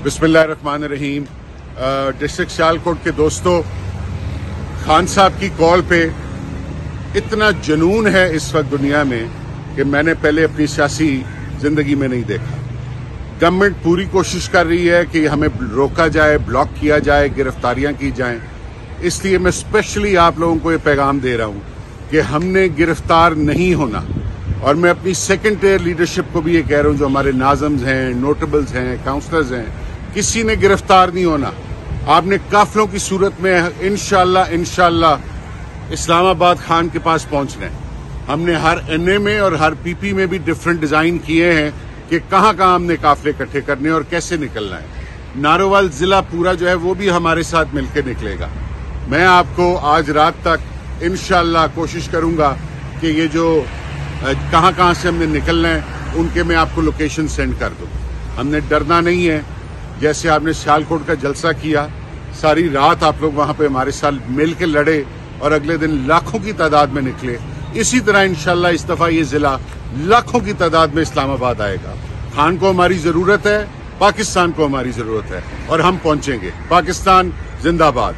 बिस्मिल्लाहिर्रहमानिर्रहीम। डिस्ट्रिक्ट सियालकोट के दोस्तों, खान साहब की कॉल पे इतना जुनून है इस वक्त दुनिया में कि मैंने पहले अपनी सियासी जिंदगी में नहीं देखा। गवर्नमेंट पूरी कोशिश कर रही है कि हमें रोका जाए, ब्लॉक किया जाए, गिरफ्तारियां की जाएं। इसलिए मैं स्पेशली आप लोगों को ये पैगाम दे रहा हूं कि हमने गिरफ्तार नहीं होना। और मैं अपनी सेकेंड टियर लीडरशिप को भी ये कह रहा हूं, जो हमारे नाज़म्स हैं, नोटेबल्स हैं, काउंसलर्स हैं, किसी ने गिरफ्तार नहीं होना। आपने काफिलों की सूरत में इंशाल्लाह इस्लामाबाद खान के पास पहुंचना है। हमने हर एनए में और हर पीपी में भी डिफरेंट डिजाइन किए हैं कि कहां कहां हमने काफिले इकट्ठे करने और कैसे निकलना है। नारोवाल जिला पूरा जो है वो भी हमारे साथ मिलकर निकलेगा। मैं आपको आज रात तक इंशाल्लाह कोशिश करूंगा कि ये जो कहां से हमने निकलना है उनके मैं आपको लोकेशन सेंड कर दूं। हमने डरना नहीं है। जैसे आपने सियालकोट का जलसा किया, सारी रात आप लोग वहां पे हमारे साथ मिल के लड़े और अगले दिन लाखों की तादाद में निकले। इसी तरह इंशाल्लाह इस दफा ये जिला लाखों की तादाद में इस्लामाबाद आएगा। खान को हमारी जरूरत है, पाकिस्तान को हमारी जरूरत है और हम पहुंचेंगे। पाकिस्तान जिंदाबाद।